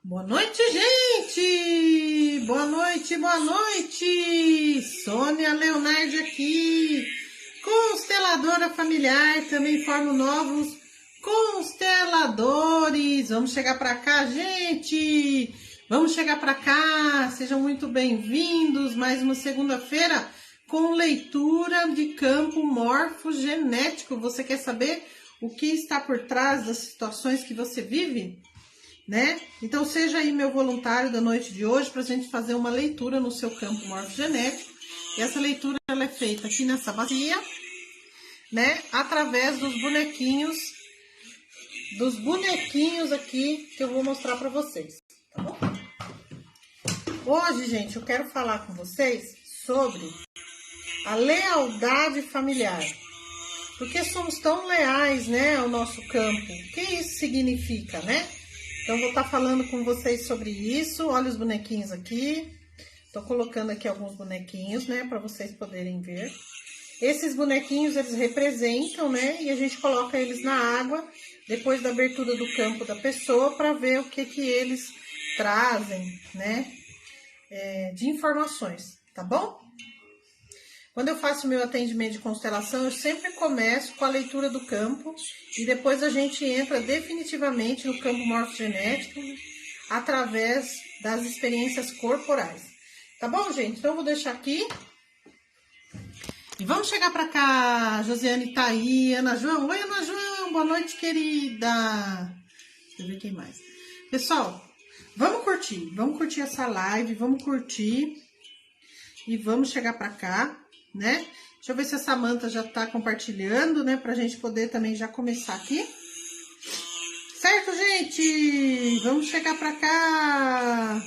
Boa noite, gente! Boa noite, boa noite! Sônia Leonardi aqui, consteladora familiar, também formo novos consteladores. Vamos chegar para cá, gente! Vamos chegar para cá, sejam muito bem-vindos. Mais uma segunda-feira com leitura de campo morfogenético. Você quer saber o que está por trás das situações que você vive? Né? Então seja aí meu voluntário da noite de hoje para a gente fazer uma leitura no seu campo morfogenético. E essa leitura ela é feita aqui nessa bacia, né? Através dos bonequinhos aqui que eu vou mostrar para vocês, tá bom? Hoje, gente, eu quero falar com vocês sobre a lealdade familiar. Porque somos tão leais, né, ao nosso campo? O que isso significa, né? Então, vou estar falando com vocês sobre isso. Olha os bonequinhos aqui. Estou colocando aqui alguns bonequinhos, né, para vocês poderem ver. Esses bonequinhos, eles representam, né, e a gente coloca eles na água depois da abertura do campo da pessoa para ver o que eles trazem, né, de informações, tá bom? Quando eu faço meu atendimento de constelação, eu sempre começo com a leitura do campo e depois a gente entra definitivamente no campo morfogenético através das experiências corporais. Tá bom, gente? Então, eu vou deixar aqui. E vamos chegar para cá. Josiane tá aí, Ana João. Oi, Ana João. Boa noite, querida. Deixa eu ver quem mais. Pessoal, vamos curtir essa live, vamos curtir e vamos chegar para cá. Né? Deixa eu ver se a Samanta já tá compartilhando, né? Pra gente poder também já começar aqui. Certo, gente? Vamos chegar pra cá.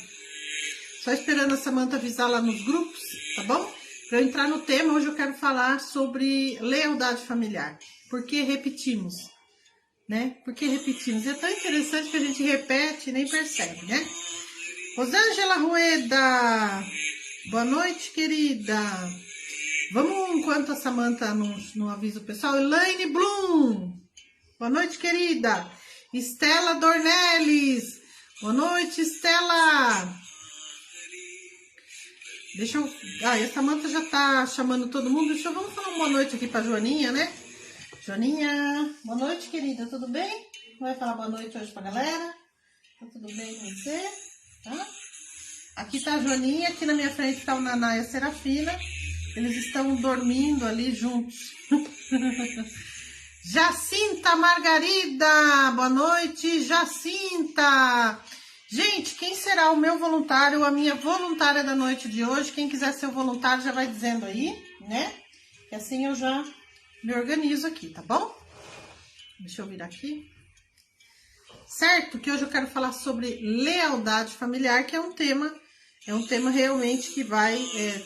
Só esperando a Samanta avisar lá nos grupos, tá bom? Pra eu entrar no tema, hoje eu quero falar sobre lealdade familiar. Por que repetimos? Né? Por que repetimos? É tão interessante que a gente repete e nem percebe, né? Rosângela Rueda. Boa noite, querida. Vamos, enquanto a Samanta não avisa o pessoal. Elaine Blum. Boa noite, querida. Estela Dornelles. Boa noite, Estela. Deixa eu... Ah, e a Samanta já tá chamando todo mundo. Vamos falar uma boa noite aqui pra Joaninha, né? Joaninha. Boa noite, querida. Tudo bem? Vai falar boa noite hoje pra galera? Tá tudo bem com você? Tá? Aqui tá a Joaninha. Aqui na minha frente tá o Naná e a Serafina. Eles estão dormindo ali juntos. Jacinta Margarida. Boa noite, Jacinta. Gente, quem será o meu voluntário ou a minha voluntária da noite de hoje? Quem quiser ser o voluntário já vai dizendo aí, né? Que assim eu já me organizo aqui, tá bom? Deixa eu virar aqui. Certo? Que hoje eu quero falar sobre lealdade familiar, que é um tema realmente que vai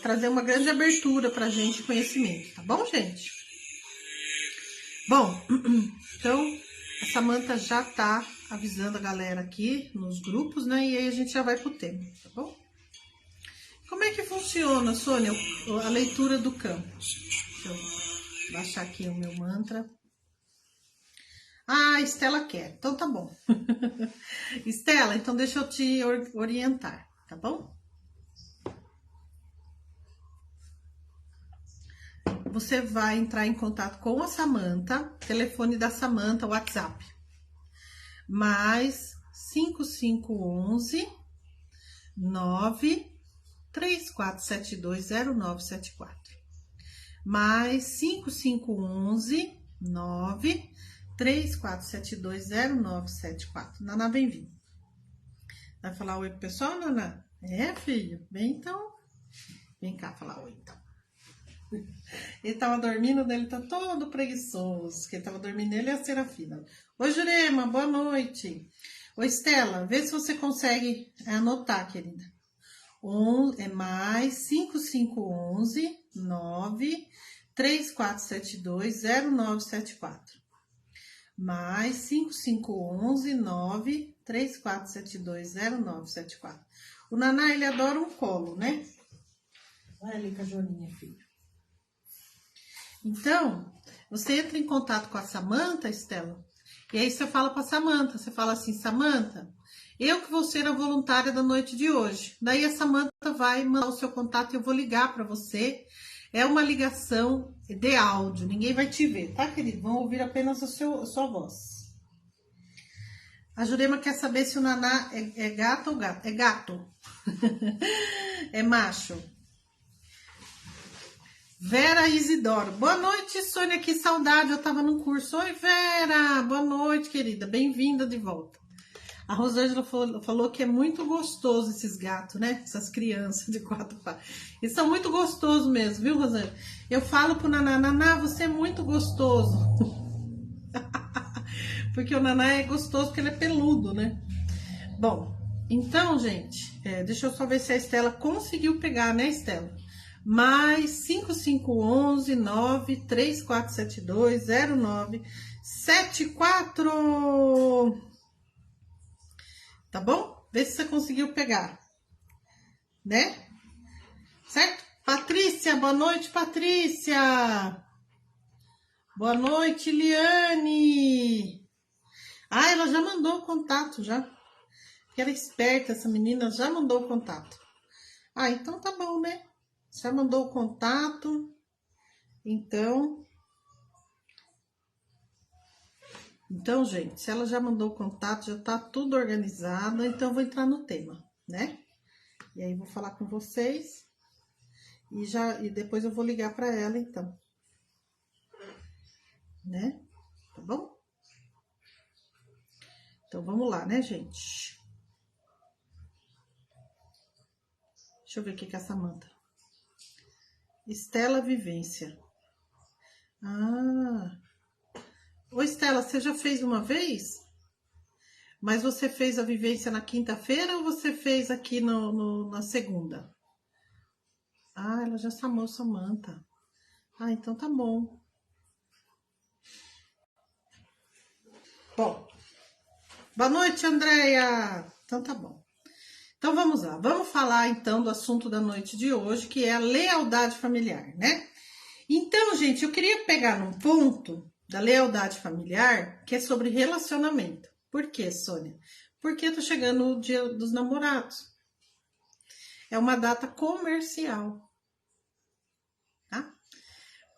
trazer uma grande abertura para a gente de conhecimento, tá bom, gente? Bom, então a Samanta já tá avisando a galera aqui nos grupos, né? E aí a gente já vai pro tema, tá bom? Como é que funciona, Sônia, a leitura do campo? Deixa eu baixar aqui o meu mantra. Ah, Estela quer, então tá bom. Estela, então deixa eu te orientar, tá bom? Você vai entrar em contato com a Samanta, telefone da Samanta, WhatsApp, mais 5511 934720974, mais 5511 934720974. Naná, bem-vindo. Vai falar oi pro pessoal, Naná? É, filho? Bem, então. Vem cá falar oi, então. Ele tava dormindo, ele tá todo preguiçoso. Quem tava dormindo ele é a Serafina. Oi, Jurema, boa noite. Oi, Estela, vê se você consegue anotar, querida. É mais 5511 934720974. Mais 5511 934720974. O Naná, ele adora um colo, né? Vai ali com a Joaninha, filho. Então, você entra em contato com a Samanta, Estela, e aí você fala para a Samanta, você fala assim, Samanta, Eu que vou ser a voluntária da noite de hoje. Daí a Samanta vai mandar o seu contato e eu vou ligar para você. É uma ligação de áudio, ninguém vai te ver, tá, querido? Vão ouvir apenas a sua voz. A Jurema quer saber se o Naná é gato ou gato. É gato. É macho. Vera Isidoro. Boa noite, Sônia. Que saudade, eu tava num curso. Oi, Vera. Boa noite, querida. Bem-vinda de volta. A Rosângela falou que é muito gostoso esses gatos, né? Essas crianças de 4 pés. Eles são muito gostosos mesmo, viu, Rosângela? Eu falo pro Naná, Naná, você é muito gostoso. Porque o Naná é gostoso porque ele é peludo, né? Bom, então, gente, deixa eu só ver se a Estela conseguiu pegar, né, Estela? Mais 5511 93472 0974. Tá bom? Vê se você conseguiu pegar, né? Certo? Patrícia, boa noite, Patrícia. Boa noite, Liane. Ah, ela já mandou o contato, já. Porque ela é esperta, essa menina já mandou o contato. Ah, então tá bom, né? Já mandou o contato. Então, gente, se ela já mandou o contato, já tá tudo organizado. Então, eu vou entrar no tema, né? E aí, vou falar com vocês. E depois eu vou ligar para ela, então. Né? Tá bom? Então, vamos lá, né, gente? Deixa eu ver o que é a Samanta. Estela Vivência. Ah. Ô, Estela, você já fez uma vez? Mas você fez a vivência na quinta-feira ou você fez aqui na segunda? Ah, ela já chamou Samanta. Ah, então tá bom. Bom. Boa noite, Andréia. Então tá bom. Então vamos lá. Vamos falar então do assunto da noite de hoje, que é a lealdade familiar, né? Então, gente, eu queria pegar num ponto da lealdade familiar que é sobre relacionamento. Por quê, Sônia? Porque tá chegando o Dia dos Namorados. É uma data comercial, tá?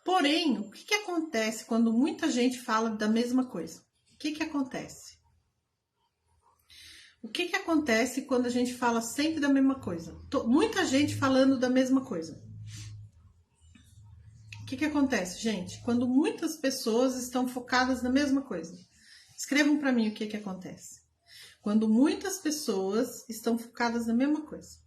Porém, o que acontece quando muita gente fala da mesma coisa? O que acontece? O que acontece quando a gente fala sempre da mesma coisa? Muita gente falando da mesma coisa. O que acontece, gente? Quando muitas pessoas estão focadas na mesma coisa. Escrevam para mim o que acontece. Quando muitas pessoas estão focadas na mesma coisa.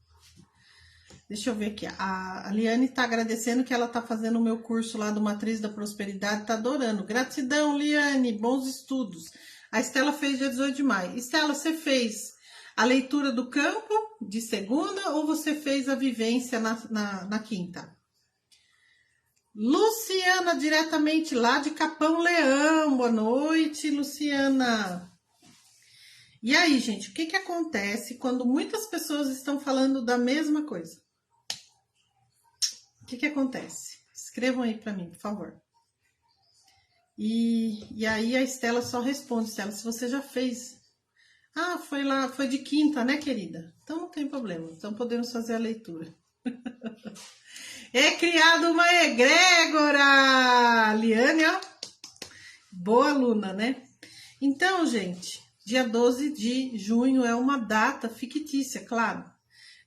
Deixa eu ver aqui. A Liane está agradecendo que ela está fazendo o meu curso lá do Matriz da Prosperidade. Está adorando. Gratidão, Liane. Bons estudos. A Estela fez dia 18 de maio. Estela, você fez a leitura do campo de segunda ou você fez a vivência na quinta? Luciana, diretamente lá de Capão Leão. Boa noite, Luciana. E aí, gente, o que acontece quando muitas pessoas estão falando da mesma coisa? O que acontece? Escrevam aí para mim, por favor. E aí a Estela só responde, Estela, se você já fez. Ah, foi de quinta, né, querida? Então não tem problema, então podemos fazer a leitura. É criado uma egrégora! Liane, ó. Boa aluna, né? Então, gente, dia 12 de junho é uma data fictícia, claro.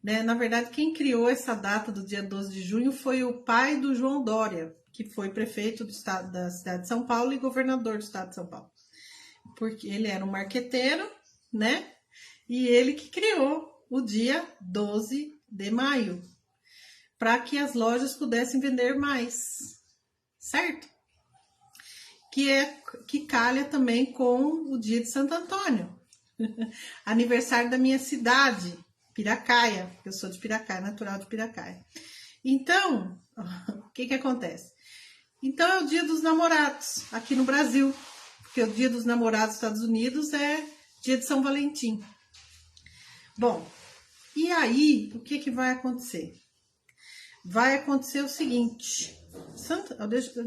Né? Na verdade, quem criou essa data do dia 12 de junho foi o pai do João Dória, que foi prefeito da cidade de São Paulo e governador do estado de São Paulo. Porque ele era um marqueteiro, né? E ele que criou o dia 12 de maio, para que as lojas pudessem vender mais, certo? Que calha também com o dia de Santo Antônio, aniversário da minha cidade, Piracaia, eu sou de Piracaia, natural de Piracaia. Então, o que acontece? Então é o dia dos namorados aqui no Brasil, porque o dia dos namorados nos Estados Unidos é dia de São Valentim. Bom, e aí, o que vai acontecer? Vai acontecer o seguinte,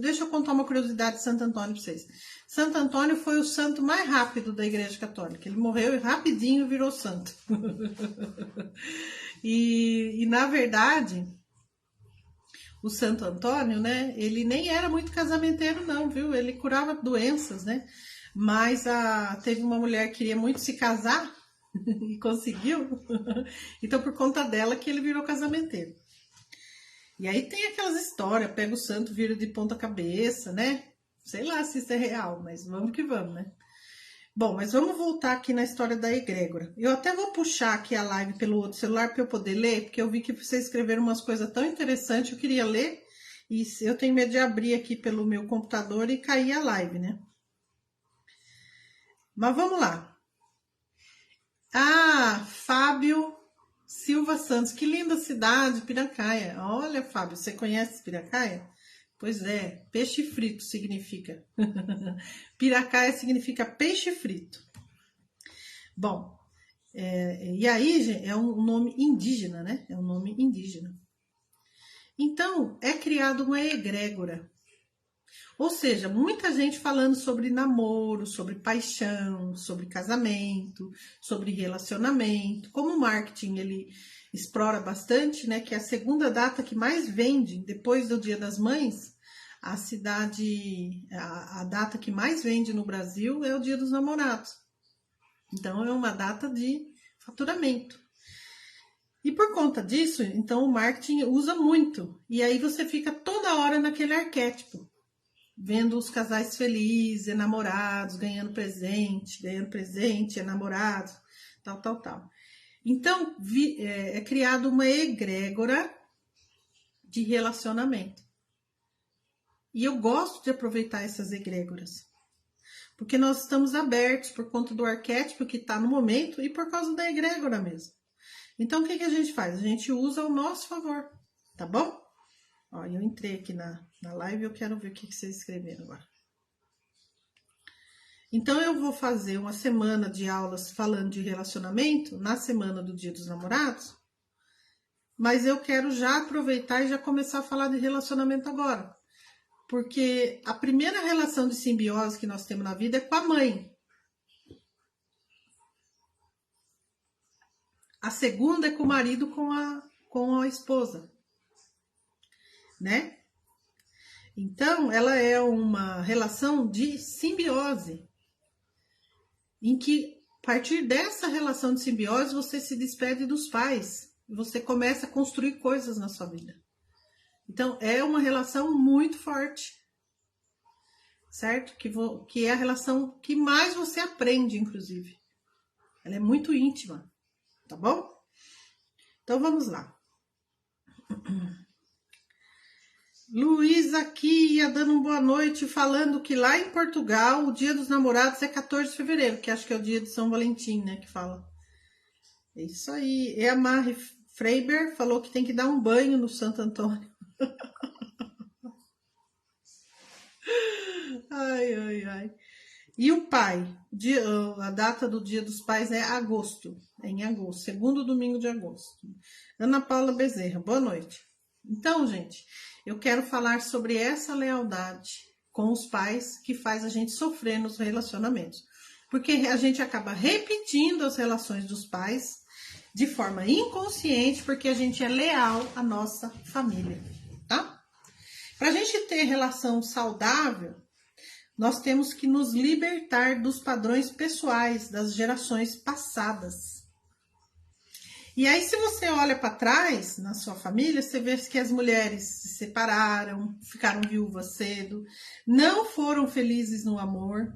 Deixa eu contar uma curiosidade de Santo Antônio para vocês. Santo Antônio foi o santo mais rápido da Igreja Católica. Ele morreu e rapidinho virou santo. E na verdade, o Santo Antônio, né? Ele nem era muito casamenteiro, não, viu? Ele curava doenças, né? Mas teve uma mulher que queria muito se casar e conseguiu. Então, por conta dela, que ele virou casamenteiro. E aí tem aquelas histórias, pega o santo, vira de ponta cabeça, né? Sei lá se isso é real, mas vamos que vamos, né? Bom, mas vamos voltar aqui na história da egrégora. Eu até vou puxar aqui a live pelo outro celular para eu poder ler, porque eu vi que vocês escreveram umas coisas tão interessantes, eu queria ler, e eu tenho medo de abrir aqui pelo meu computador e cair a live, né? Mas vamos lá. Fábio Silva Santos, que linda cidade, Piracaia. Olha, Fábio, você conhece Piracaia? Pois é, peixe frito significa. Piracaia significa peixe frito. Bom, e aí, gente, é um nome indígena, né? É um nome indígena. Então, é criado uma egrégora. Ou seja, muita gente falando sobre namoro, sobre paixão, sobre casamento, sobre relacionamento. Como o marketing ele explora bastante, né? Que é a segunda data que mais vende depois do Dia das Mães, a data que mais vende no Brasil é o Dia dos Namorados. Então é uma data de faturamento. E por conta disso, então o marketing usa muito. E aí você fica toda hora naquele arquétipo, vendo os casais felizes, enamorados, ganhando presente, enamorados, tal. Então, é criado uma egrégora de relacionamento. E eu gosto de aproveitar essas egrégoras, porque nós estamos abertos por conta do arquétipo que está no momento e por causa da egrégora mesmo. Então, o que a gente faz? A gente usa ao nosso favor, tá bom? Ó, eu entrei aqui na live e eu quero ver o que vocês escreveram agora. Então, eu vou fazer uma semana de aulas falando de relacionamento na semana do Dia dos Namorados, mas eu quero já aproveitar e já começar a falar de relacionamento agora. Porque a primeira relação de simbiose que nós temos na vida é com a mãe. A segunda é com o marido, com a esposa, né? Então, ela é uma relação de simbiose, em que, a partir dessa relação de simbiose, você se despede dos pais, e você começa a construir coisas na sua vida. Então, é uma relação muito forte, certo? Que é a relação que mais você aprende, inclusive. Ela é muito íntima, tá bom? Então, vamos lá. Luísa aqui ia dando uma boa noite, falando que lá em Portugal o Dia dos Namorados é 14 de fevereiro, que acho que é o dia de São Valentim, né, que fala. É isso aí. E a Mari Freiber falou que tem que dar um banho no Santo Antônio. Ai. E o pai? A data do Dia dos Pais é agosto. É em agosto, segundo domingo de agosto. Ana Paula Bezerra, boa noite. Então, gente, eu quero falar sobre essa lealdade com os pais que faz a gente sofrer nos relacionamentos. Porque a gente acaba repetindo as relações dos pais de forma inconsciente, porque a gente é leal à nossa família, tá? Para a gente ter relação saudável, nós temos que nos libertar dos padrões pessoais das gerações passadas. E aí, se você olha para trás na sua família, você vê que as mulheres se separaram, ficaram viúvas cedo, não foram felizes no amor,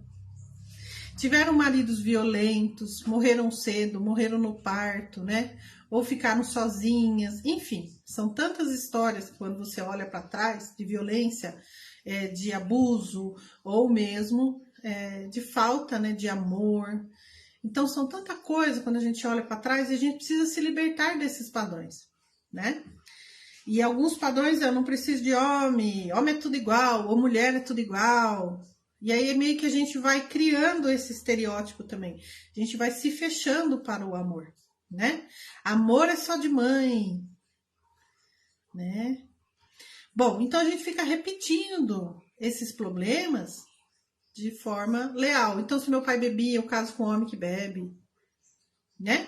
tiveram maridos violentos, morreram cedo, morreram no parto, né? Ou ficaram sozinhas, enfim, são tantas histórias que quando você olha para trás de violência, de abuso ou mesmo de falta, né, de amor. Então, são tanta coisa quando a gente olha para trás e a gente precisa se libertar desses padrões, né? E alguns padrões, eu não preciso de homem é tudo igual, ou mulher é tudo igual. E aí é meio que a gente vai criando esse estereótipo também. A gente vai se fechando para o amor, né? Amor é só de mãe, né? Bom, então a gente fica repetindo esses problemas de forma leal. Então, se meu pai bebia, eu caso com um homem que bebe, né?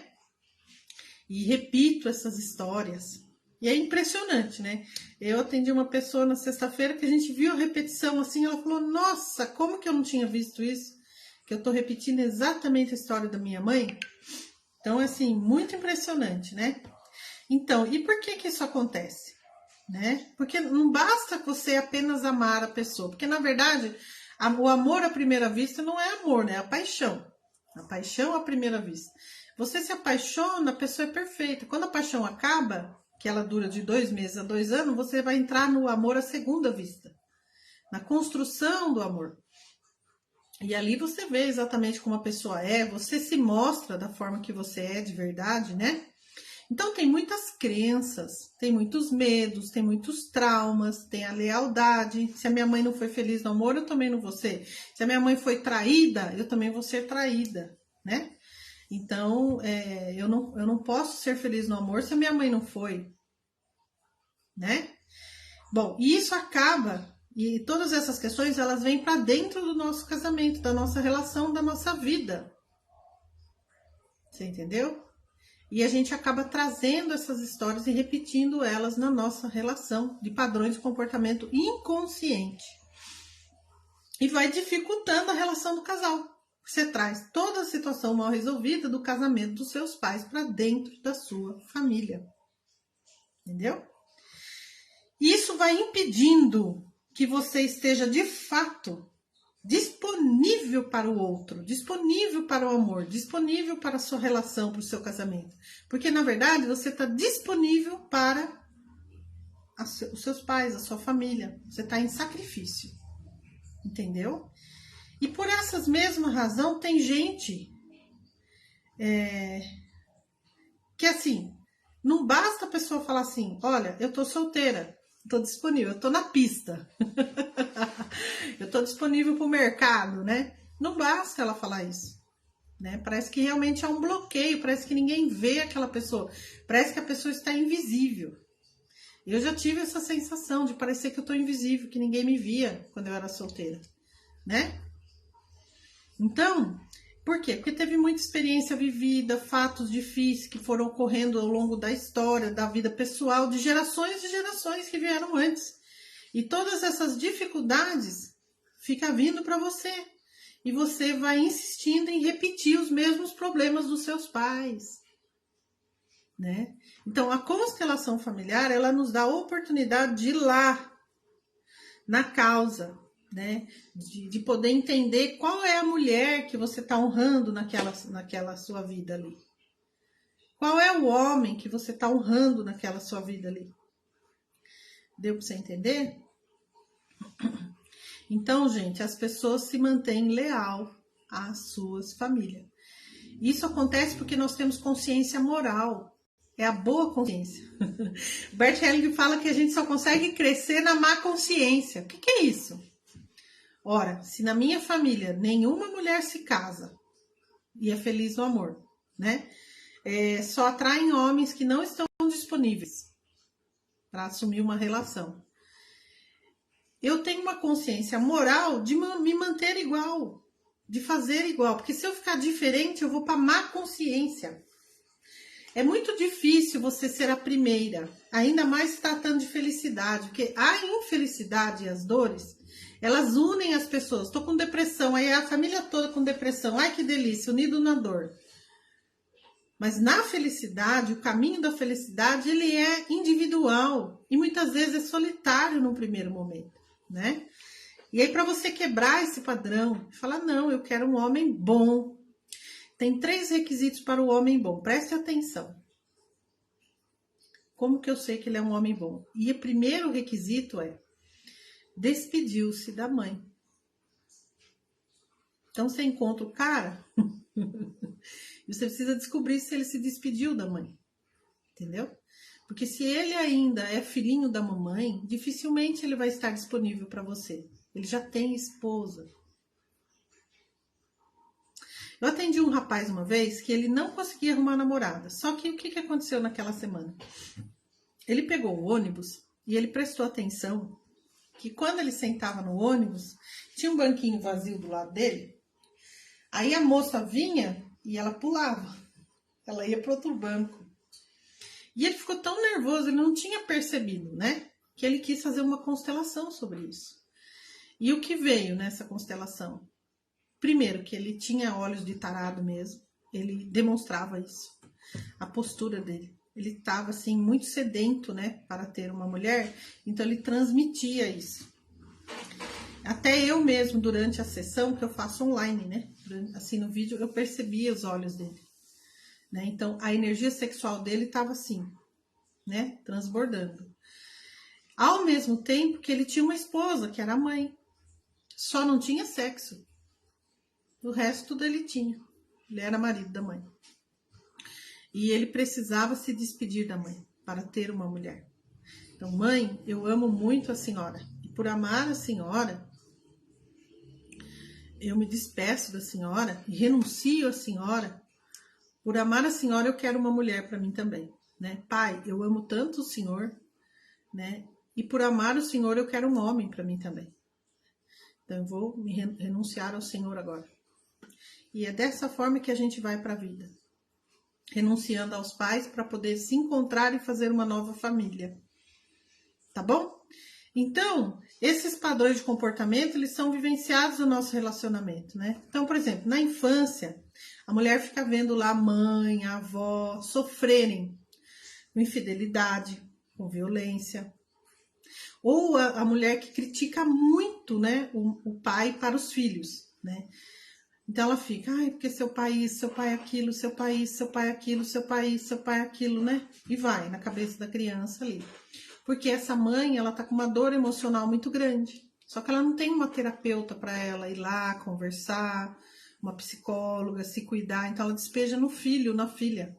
E repito essas histórias. E é impressionante, né? Eu atendi uma pessoa na sexta-feira que a gente viu a repetição assim, ela falou, nossa, como que eu não tinha visto isso? Que eu tô repetindo exatamente a história da minha mãe. Então, assim, muito impressionante, né? Então, e por que que isso acontece? Né? Porque não basta você apenas amar a pessoa, porque na verdade o amor à primeira vista não é amor, né? É a paixão. A paixão à primeira vista. Você se apaixona, a pessoa é perfeita. Quando a paixão acaba, que ela dura de 2 meses a 2 anos, você vai entrar no amor à segunda vista, na construção do amor. E ali você vê exatamente como a pessoa é, você se mostra da forma que você é de verdade, né? Então tem muitas crenças, tem muitos medos, tem muitos traumas, tem a lealdade. Se a minha mãe não foi feliz no amor, eu também não vou ser. Se a minha mãe foi traída, eu também vou ser traída, né? Então, eu não posso ser feliz no amor se a minha mãe não foi, né? Bom, e isso acaba, e todas essas questões, elas vêm para dentro do nosso casamento, da nossa relação, da nossa vida. Você entendeu? E a gente acaba trazendo essas histórias e repetindo elas na nossa relação de padrões de comportamento inconsciente. E vai dificultando a relação do casal. Você traz toda a situação mal resolvida do casamento dos seus pais para dentro da sua família. Entendeu? Isso vai impedindo que você esteja de fato disponível para o outro, disponível para o amor, disponível para a sua relação, para o seu casamento. Porque, na verdade, você está disponível para os seus pais, a sua família. Você está em sacrifício. Entendeu? E por essas mesmas razões, tem gente que, assim, não basta a pessoa falar assim, olha, eu tô solteira, tô disponível, eu tô na pista. Eu tô disponível para o mercado, né? Não basta ela falar isso, né? Parece que realmente há um bloqueio, parece que ninguém vê aquela pessoa, parece que a pessoa está invisível. Eu já tive essa sensação de parecer que eu tô invisível, que ninguém me via quando eu era solteira, né? Então, por quê? Porque teve muita experiência vivida, fatos difíceis que foram ocorrendo ao longo da história, da vida pessoal, de gerações e gerações que vieram antes. E todas essas dificuldades ficam vindo para você. E você vai insistindo em repetir os mesmos problemas dos seus pais, né? Então, a constelação familiar, ela nos dá a oportunidade de ir lá, na causa, né? De poder entender qual é a mulher que você está honrando naquela sua vida ali. Qual é o homem que você está honrando naquela sua vida ali. Deu para você entender? Então, gente, as pessoas se mantêm leal às suas famílias. Isso acontece porque nós temos consciência moral. É a boa consciência. Bert Helling fala que a gente só consegue crescer na má consciência. O que é isso? Ora, se na minha família nenhuma mulher se casa e é feliz no amor, né? Só atraem homens que não estão disponíveis para assumir uma relação. Eu tenho uma consciência moral de me manter igual, de fazer igual, porque se eu ficar diferente, eu vou para má consciência. É muito difícil você ser a primeira, ainda mais tratando de felicidade, porque a infelicidade e as dores, elas unem as pessoas. Estou com depressão, aí a família toda com depressão, ai que delícia, unido na dor. Mas na felicidade, o caminho da felicidade, ele é individual e muitas vezes é solitário no primeiro momento, né? E aí para você quebrar esse padrão, falar, não, eu quero um homem bom. Tem 3 requisitos para o homem bom, preste atenção. Como que eu sei que ele é um homem bom? E o primeiro requisito é, despediu-se da mãe. Então você encontra o cara e você precisa descobrir se ele se despediu da mãe, entendeu? Porque se ele ainda é filhinho da mamãe, dificilmente ele vai estar disponível para você. Ele já tem esposa. Eu atendi um rapaz uma vez que ele não conseguia arrumar namorada. Só que o que aconteceu naquela semana? Ele pegou o ônibus e ele prestou atenção que quando ele sentava no ônibus, tinha um banquinho vazio do lado dele. Aí a moça vinha e ela pulava. Ela ia para outro banco. E ele ficou tão nervoso, ele não tinha percebido, né? Que ele quis fazer uma constelação sobre isso. E o que veio nessa constelação? Primeiro, que ele tinha olhos de tarado mesmo. Ele demonstrava isso. A postura dele. Ele estava, assim, muito sedento, né? Para ter uma mulher. Então, ele transmitia isso. Até eu mesmo, durante a sessão, que eu faço online, né? Assim, no vídeo, eu percebia os olhos dele. Né? Então, a energia sexual dele estava assim, né? Transbordando. Ao mesmo tempo que ele tinha uma esposa, que era a mãe. Só não tinha sexo. O resto tudo ele tinha. Ele era marido da mãe. E ele precisava se despedir da mãe para ter uma mulher. Então, mãe, eu amo muito a senhora. E por amar a senhora, eu me despeço da senhora e renuncio à senhora. Por amar a senhora, eu quero uma mulher para mim também. Né? Pai, eu amo tanto o senhor, né? E por amar o senhor, eu quero um homem para mim também. Então, eu vou me renunciar ao senhor agora. E é dessa forma que a gente vai para a vida. Renunciando aos pais para poder se encontrar e fazer uma nova família. Tá bom? Então, esses padrões de comportamento, eles são vivenciados no nosso relacionamento, né? Então, por exemplo, na infância, a mulher fica vendo lá a mãe, a avó sofrerem com infidelidade, com violência. Ou a mulher que critica muito, né, o pai para os filhos, né? Então ela fica, ai, porque seu pai isso, seu pai aquilo, seu pai isso, seu pai aquilo, seu pai isso, seu pai aquilo, né? E vai na cabeça da criança ali. Porque essa mãe, ela tá com uma dor emocional muito grande. Só que ela não tem uma terapeuta para ela ir lá conversar, uma psicóloga, se cuidar. Então ela despeja no filho, na filha.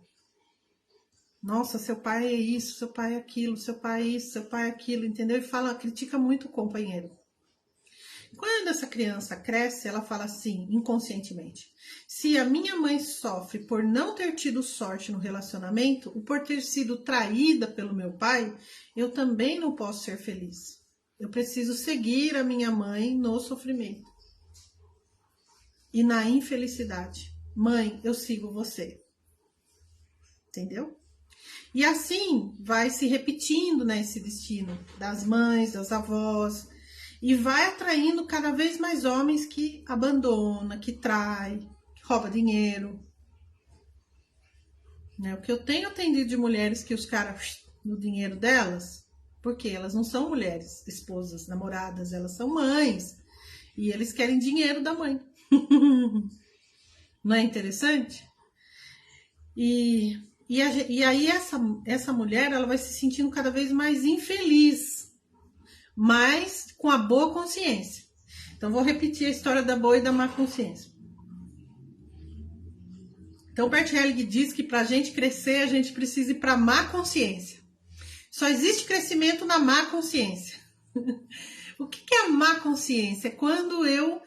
Nossa, seu pai é isso, seu pai é aquilo, seu pai é isso, seu pai é aquilo, entendeu? E fala, critica muito o companheiro. Quando essa criança cresce, ela fala assim, inconscientemente: se a minha mãe sofre por não ter tido sorte no relacionamento, ou por ter sido traída pelo meu pai, eu também não posso ser feliz. Eu preciso seguir a minha mãe no sofrimento e na infelicidade. Mãe, eu sigo você. Entendeu? E assim vai se repetindo, né, esse destino das mães, das avós. E vai atraindo cada vez mais homens que abandona, que trai, que rouba dinheiro. Né? O que eu tenho atendido de mulheres que os caras no dinheiro delas, porque elas não são mulheres, esposas, namoradas, elas são mães. E eles querem dinheiro da mãe. Não é interessante? E aí essa mulher, ela vai se sentindo cada vez mais infeliz. Mas com a boa consciência. Então, vou repetir a história da boa e da má consciência. Então, Bert Helling diz que para a gente crescer, a gente precisa ir para a má consciência. Só existe crescimento na má consciência. O que é a má consciência? É quando eu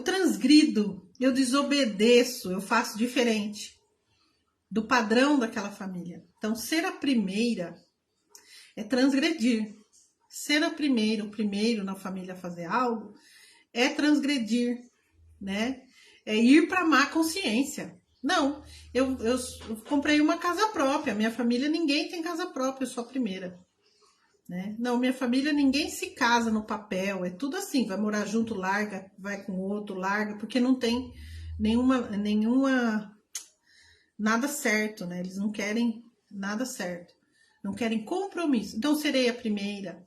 transgrido, eu desobedeço, eu faço diferente do padrão daquela família. Então, ser a primeira é transgredir. Ser o primeiro na família a fazer algo, é transgredir, né? É ir para má consciência. Não, eu comprei uma casa própria, minha família ninguém tem casa própria, eu sou a primeira. Né? Não, minha família ninguém se casa no papel, é tudo assim, vai morar junto, larga, vai com outro, larga, porque não tem nenhuma nada certo, né? Eles não querem nada certo, não querem compromisso. Então, serei a primeira.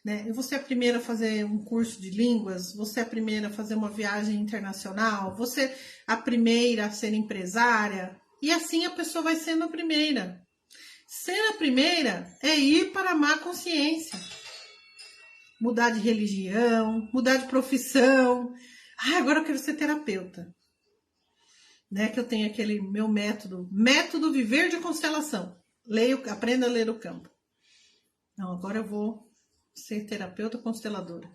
Né? Eu vou ser a primeira a fazer um curso de línguas, vou ser a primeira a fazer uma viagem internacional, vou ser a primeira a ser empresária, e assim a pessoa vai sendo a primeira. Ser a primeira é ir para a má consciência, mudar de religião, mudar de profissão. Agora eu quero ser terapeuta. Né? Que eu tenho aquele meu método viver de constelação. Aprenda a ler o campo. Não, agora eu vou ser terapeuta consteladora.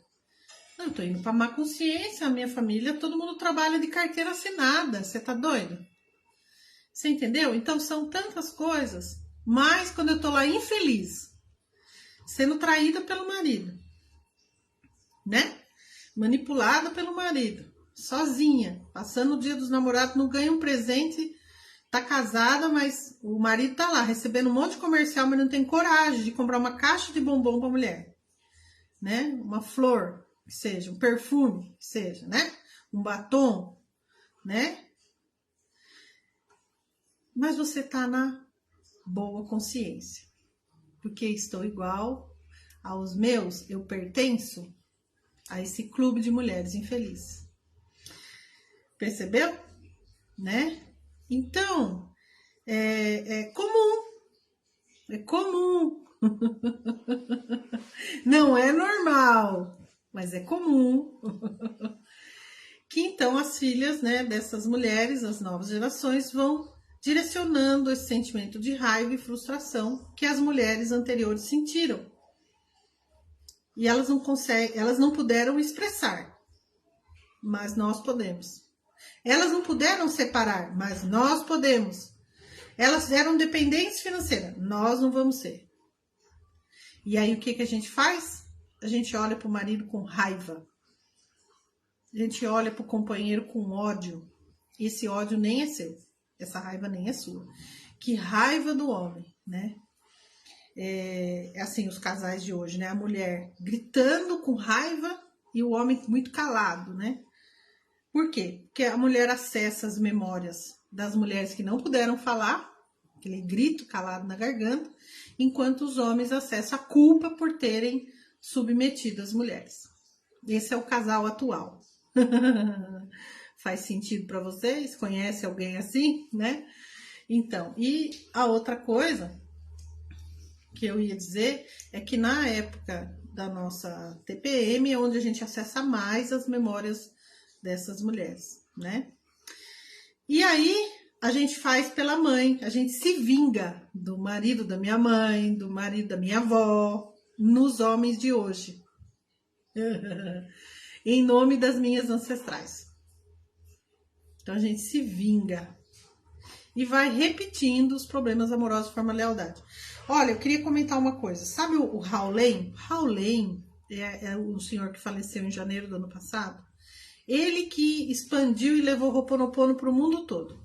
Não, eu tô indo para má consciência, a minha família, todo mundo trabalha de carteira assinada. Você tá doido? Você entendeu? Então são tantas coisas. Mas quando eu tô lá infeliz, sendo traída pelo marido, né? Manipulada pelo marido, sozinha, passando o dia dos namorados, não ganha um presente, tá casada, mas o marido tá lá, recebendo um monte de comercial, mas não tem coragem de comprar uma caixa de bombom pra mulher, né? Uma flor, que seja, um perfume, que seja, né? Um batom, né? Mas você tá na boa consciência, porque estou igual aos meus, eu pertenço a esse clube de mulheres infelizes. Percebeu? Né? Então, é comum. É comum. Não é normal, mas é comum. Que então as filhas, né, dessas mulheres, as novas gerações, vão direcionando esse sentimento de raiva e frustração que as mulheres anteriores sentiram. E elas não conseguem, elas não puderam expressar, mas nós podemos. Elas não puderam separar, mas nós podemos. Elas eram dependentes financeiras, nós não vamos ser. E aí o que a gente faz? A gente olha para o marido com raiva. A gente olha para o companheiro com ódio. Esse ódio nem é seu. Essa raiva nem é sua. Que raiva do homem, né? É assim, os casais de hoje, né? A mulher gritando com raiva e o homem muito calado, né? Por quê? Porque a mulher acessa as memórias das mulheres que não puderam falar, aquele grito calado na garganta, enquanto os homens acessam a culpa por terem submetido as mulheres. Esse é o casal atual. Faz sentido para vocês? Conhece alguém assim, né? Então, e a outra coisa que eu ia dizer é que na época da nossa TPM é onde a gente acessa mais as memórias dessas mulheres, né? E aí a gente faz pela mãe, a gente se vinga do marido da minha mãe, do marido da minha avó, nos homens de hoje. Em nome das minhas ancestrais. Então a gente se vinga e vai repetindo os problemas amorosos de forma lealdade. Olha, eu queria comentar uma coisa. Sabe o Hawley? Hawley é o senhor que faleceu em janeiro do ano passado. Ele que expandiu e levou o Ho'oponopono para o mundo todo.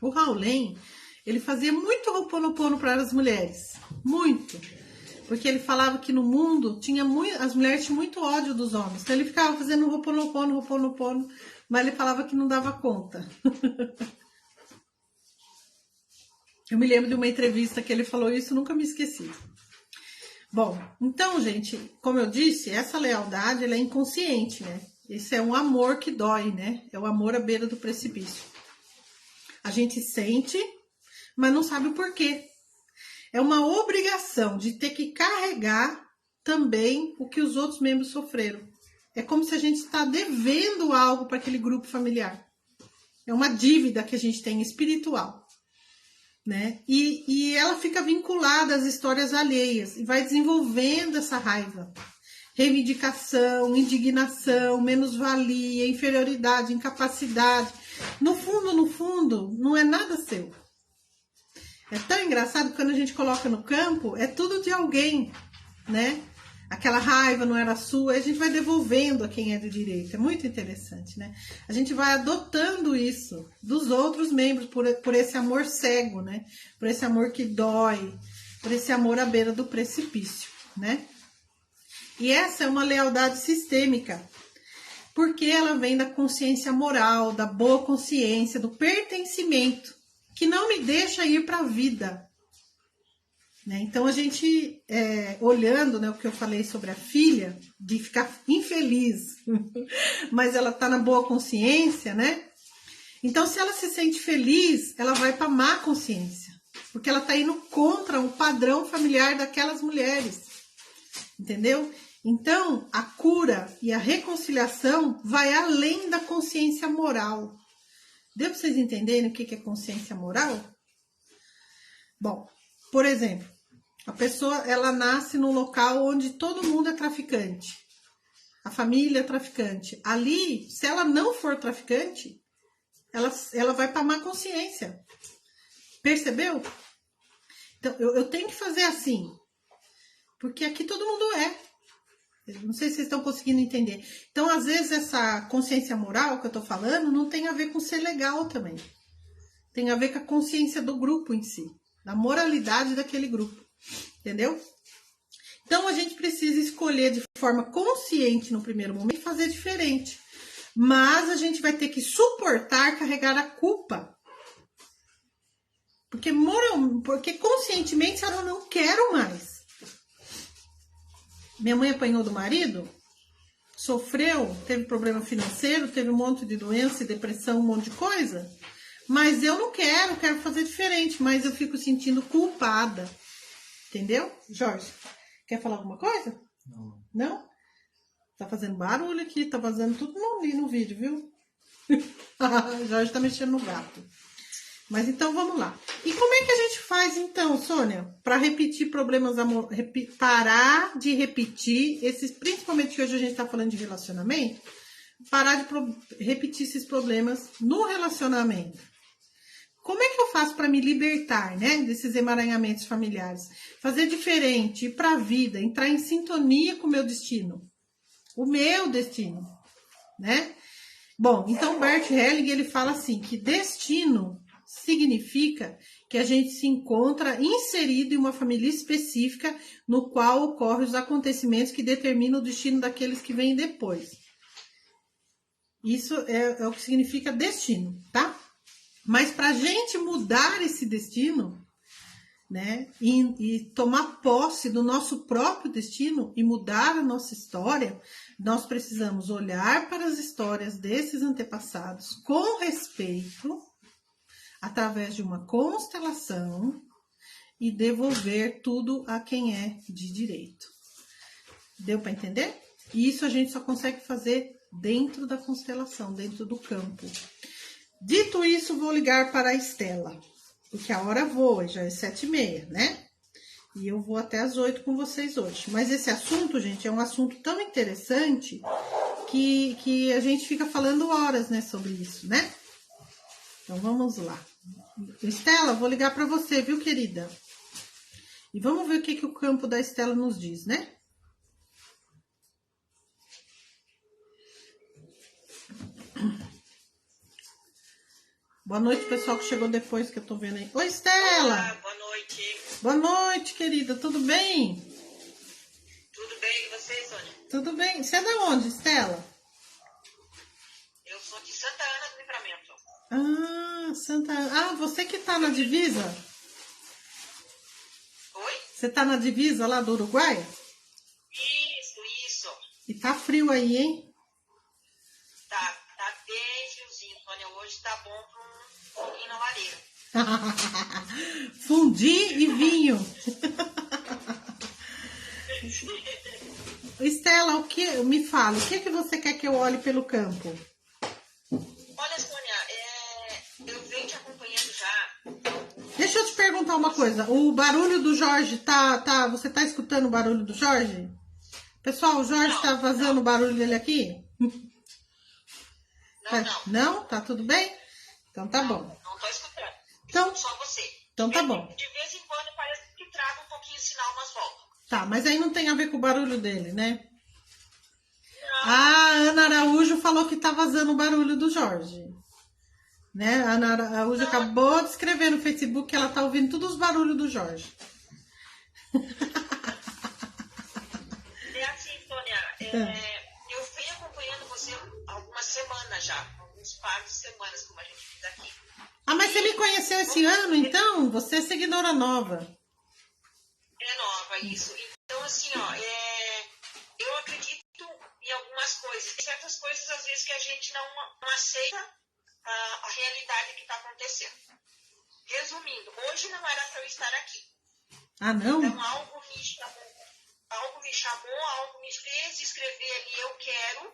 O Hawley, ele fazia muito Ho'oponopono para as mulheres. Muito. Porque ele falava que no mundo as mulheres tinham muito ódio dos homens. Então ele ficava fazendo Ho'oponopono, mas ele falava que não dava conta. Eu me lembro de uma entrevista que ele falou isso, nunca me esqueci. Bom, então, gente, como eu disse, essa lealdade ela é inconsciente, né? Esse é um amor que dói, né? É o amor à beira do precipício. A gente sente, mas não sabe o porquê. É uma obrigação de ter que carregar também o que os outros membros sofreram. É como se a gente está devendo algo para aquele grupo familiar. É uma dívida que a gente tem espiritual, né? E ela fica vinculada às histórias alheias e vai desenvolvendo essa raiva. Reivindicação, indignação, menos-valia, inferioridade, incapacidade. No fundo, não é nada seu. É tão engraçado que quando a gente coloca no campo, é tudo de alguém, né? Aquela raiva não era sua, e a gente vai devolvendo a quem é do direito. É muito interessante, né? A gente vai adotando isso dos outros membros por esse amor cego, né? Por esse amor que dói, por esse amor à beira do precipício, né? E essa é uma lealdade sistêmica, porque ela vem da consciência moral, da boa consciência, do pertencimento, que não me deixa ir para a vida. Né? Então, a gente, olhando, né, o que eu falei sobre a filha, de ficar infeliz, mas ela está na boa consciência, né? Então, se ela se sente feliz, ela vai para a má consciência, porque ela está indo contra o padrão familiar daquelas mulheres, entendeu? Então, a cura e a reconciliação vai além da consciência moral. Deu para vocês entenderem o que é consciência moral? Bom, por exemplo, a pessoa ela nasce num local onde todo mundo é traficante. A família é traficante. Ali, se ela não for traficante, ela vai para má consciência. Percebeu? Então, eu tenho que fazer assim. Porque aqui todo mundo é. Não sei se vocês estão conseguindo entender. Então, às vezes, essa consciência moral que eu tô falando não tem a ver com ser legal também. Tem a ver com a consciência do grupo em si. Da moralidade daquele grupo. Entendeu? Então, a gente precisa escolher de forma consciente no primeiro momento e fazer diferente. Mas a gente vai ter que suportar carregar a culpa. Porque conscientemente eu não quero mais. Minha mãe apanhou do marido, sofreu, teve problema financeiro, teve um monte de doença e depressão, um monte de coisa. Mas eu não quero fazer diferente, mas eu fico sentindo culpada. Entendeu? Jorge, quer falar alguma coisa? Não. Não? Tá fazendo barulho aqui, tá vazando tudo no vídeo, viu? Jorge tá mexendo no gato. Mas então vamos lá. E como é que a gente faz então, Sônia, para repetir problemas parar de repetir esses, principalmente que hoje a gente tá falando de relacionamento, parar de repetir esses problemas no relacionamento? Como é que eu faço para me libertar, né, desses emaranhamentos familiares? Fazer diferente, ir para a vida, entrar em sintonia com o meu destino. O meu destino, né? Bom, então Bert Helling, ele fala assim, que destino significa que a gente se encontra inserido em uma família específica no qual ocorrem os acontecimentos que determinam o destino daqueles que vêm depois. Isso é o que significa destino, tá? Mas para a gente mudar esse destino, né, e tomar posse do nosso próprio destino e mudar a nossa história, nós precisamos olhar para as histórias desses antepassados com respeito, através de uma constelação, e devolver tudo a quem é de direito. Deu para entender? E isso a gente só consegue fazer dentro da constelação, dentro do campo. Dito isso, vou ligar para a Estela, porque a hora voa, já é 7h30, né? E eu vou até às 8 com vocês hoje. Mas esse assunto, gente, é um assunto tão interessante que a gente fica falando horas, né, sobre isso, né? Então vamos lá. Estela, vou ligar para você, viu, querida? E vamos ver o que o campo da Estela nos diz, né? Boa noite, pessoal que chegou depois, que eu tô vendo aí. Oi, Estela! Olá, boa noite. Boa noite, querida. Tudo bem? Tudo bem? E você, Sônia? Tudo bem. Você é da onde, Estela? Eu sou de Santa Ana do Livramento. Ah, Santa Ana. Ah, você que tá na divisa? Oi? Você tá na divisa lá do Uruguai? Isso. E tá frio aí, hein? Tá bem friozinho, Sônia. Hoje tá bom pra um pouquinho na lareira. Fundi e vinho. Estela, me fala, o que você quer que eu olhe pelo campo? Olha, Sônia, eu venho te acompanhando já. Deixa eu te perguntar uma coisa. O barulho do Jorge você tá escutando o barulho do Jorge? Pessoal, o Jorge tá vazando o barulho dele aqui? Não. Não? Tá tudo bem? Então tá bom. Não tô escutando. Então, Só você. Então tá bom. De vez em quando parece que trava um pouquinho o sinal, mas volta. Tá, mas aí não tem a ver com o barulho dele, né? Não. A Ana Araújo falou que tá vazando o barulho do Jorge. Né? A Ana Araújo acabou de escrever no Facebook que ela tá ouvindo todos os barulhos do Jorge. É assim, Sônia, eu venho acompanhando você há algumas semanas já, alguns pares de semanas, como a gente diz aqui. Ah, mas você me conheceu esse ano, então? Você é seguidora nova. É nova, isso. Então, assim, ó, eu acredito em algumas coisas. Tem certas coisas, às vezes, que a gente não aceita a realidade que está acontecendo. Resumindo, hoje não era para eu estar aqui. Ah, não? Então, algo me chamou, algo me fez escrever ali, eu quero.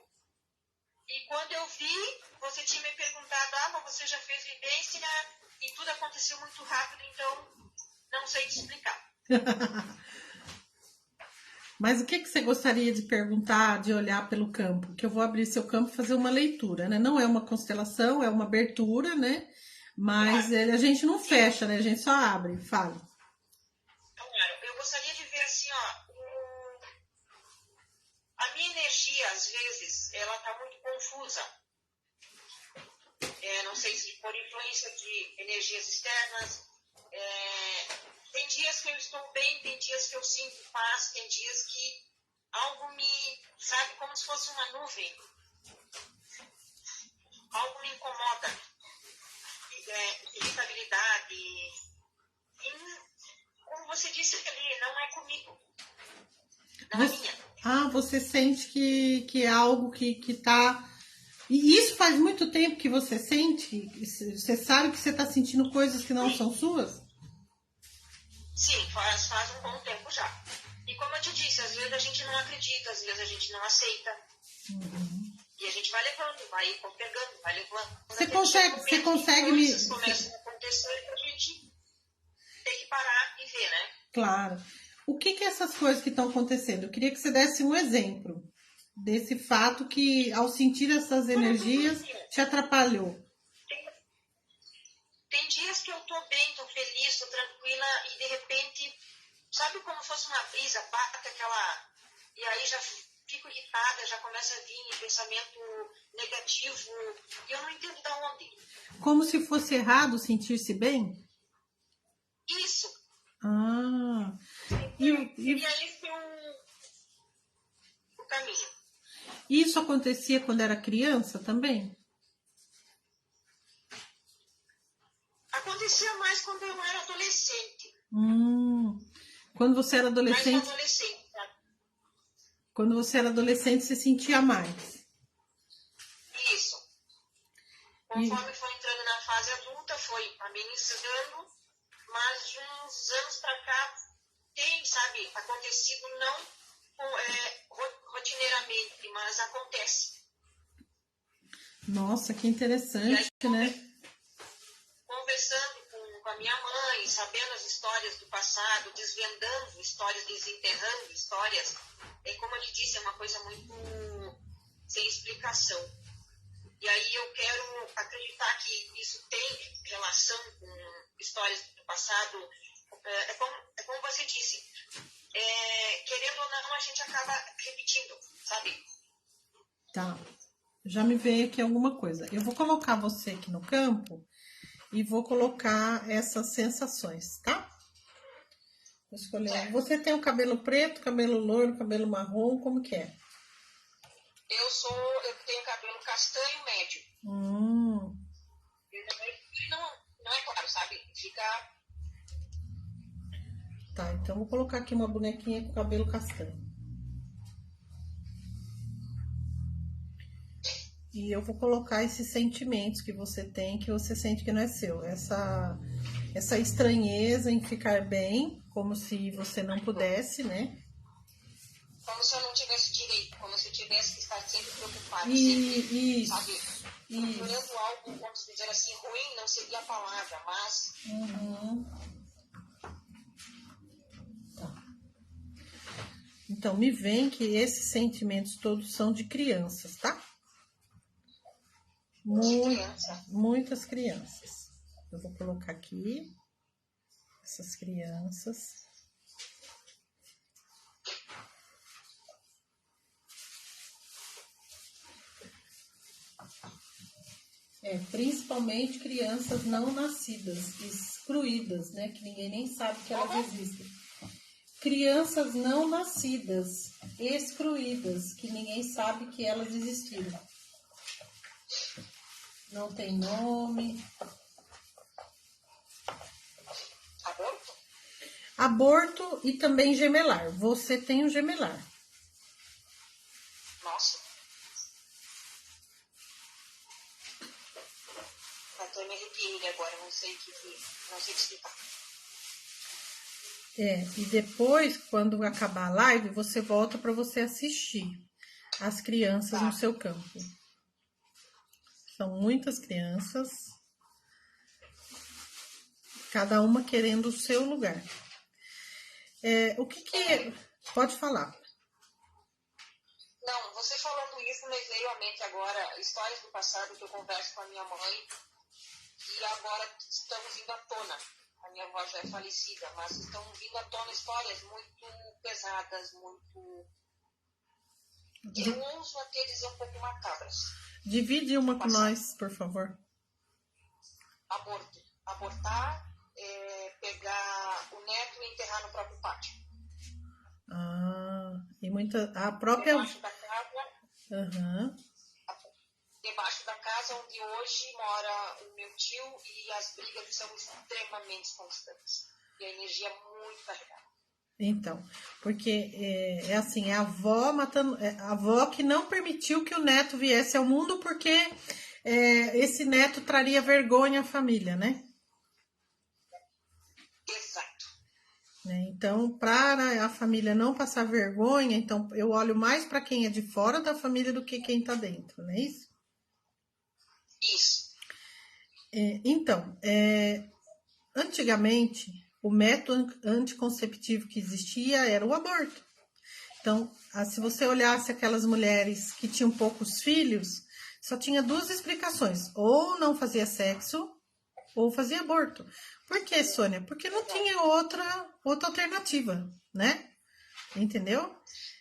E quando eu vi, você tinha me perguntado, mas você já fez vivência e tudo aconteceu muito rápido, então não sei te explicar. Mas o que você gostaria de perguntar, de olhar pelo campo? Que eu vou abrir seu campo e fazer uma leitura, né? Não é uma constelação, é uma abertura, né? Mas a gente não fecha, né? A gente só abre, fala. Claro, eu gostaria de ver assim, ó, energia, às vezes, ela está muito confusa. Não sei se por influência de energias externas. Tem dias que eu estou bem, tem dias que eu sinto paz, tem dias que algo me, sabe, como se fosse uma nuvem. Algo me incomoda. Irritabilidade. Como você disse ali, não é comigo. Não é minha. Você sente que é algo que tá... E isso faz muito tempo que você sente? Você sabe que você está sentindo coisas que não são suas? Sim, faz um bom tempo já. E como eu te disse, às vezes a gente não acredita, às vezes a gente não aceita. E a gente vai levando, vai pegando, vai levando. Você consegue me... Coisas começam a acontecer e a gente tem que parar e ver, né? Claro. O que essas coisas que estão acontecendo? Eu queria que você desse um exemplo desse fato que, ao sentir essas energias, te atrapalhou. Tem dias que eu tô bem, tô feliz, tô tranquila e de repente, sabe como se fosse uma brisa, bate aquela... E aí já fico irritada, já começa a vir pensamento negativo e eu não entendo de onde. Como se fosse errado sentir-se bem? Isso. E aí esse o caminho. Isso acontecia quando era criança também? Acontecia mais quando eu era adolescente. Quando você era adolescente? Mais adolescente, sabe? Quando você era adolescente, você sentia mais? Isso. Conforme foi entrando na fase adulta, foi amenizando, mas de uns anos para cá tem, sabe, acontecido não rotineiramente, mas acontece. Nossa, que interessante, aí, né? Conversando com a minha mãe, sabendo as histórias do passado, desvendando histórias, desenterrando histórias, como eu te disse, é uma coisa muito sem explicação. E aí eu quero acreditar que isso tem relação com histórias do passado. Como você disse, querendo ou não, a gente acaba repetindo, sabe? Tá. Já me veio aqui alguma coisa. Eu vou colocar você aqui no campo e vou colocar essas sensações, tá? Vou escolher. Você tem o cabelo preto, cabelo loiro, cabelo marrom, como que é? Eu tenho cabelo castanho médio. Não é claro, sabe? Fica... Tá, então vou colocar aqui uma bonequinha com cabelo castanho. E eu vou colocar esses sentimentos que você tem, que você sente que não é seu. Essa estranheza em ficar bem, como se você não pudesse, né? Como se eu não tivesse direito, como se eu tivesse que estar sempre preocupado, isso, sabe? Procurando algo, vamos dizer assim, ruim não seria a palavra, mas... Tá. Então, me vem que esses sentimentos todos são de crianças, tá? Muitas crianças. Eu vou colocar aqui essas crianças. Principalmente crianças não nascidas, excluídas, né? Que ninguém nem sabe que elas existem. Crianças não nascidas, excluídas, que ninguém sabe que elas existiram. Não tem nome. Aborto? Aborto e também gemelar. Você tem um gemelar. Nossa. Eu me arrepiei agora, não sei explicar. E depois, quando acabar a live, você volta para você assistir as crianças no seu campo. São muitas crianças, cada uma querendo o seu lugar. O que é? Pode falar. Não, você falando isso me veio à mente agora histórias do passado que eu converso com a minha mãe e agora estão vindo à tona. A minha avó já é falecida, mas estão vindo à tona histórias muito pesadas, muito... Eu uso aqueles um pouco macabros. Divide uma com nós, por favor. Aborto. Abortar, pegar o neto e enterrar no próprio pátio. E muita... A própria... Debaixo da casa... Uhum. Debaixo da casa onde hoje mora o meu tio e as brigas são extremamente constantes. E a energia é muito carregada. Então, porque é assim, é a avó matando... a avó que não permitiu que o neto viesse ao mundo porque esse neto traria vergonha à família, né? Exato. Então, para a família não passar vergonha, então eu olho mais para quem é de fora da família do que quem está dentro, não é isso? Isso. Então, antigamente, o método anticonceptivo que existia era o aborto. Então, se você olhasse aquelas mulheres que tinham poucos filhos, só tinha duas explicações: ou não fazia sexo, ou fazia aborto. Por quê, Sônia? Porque não tinha outra alternativa, né? Entendeu?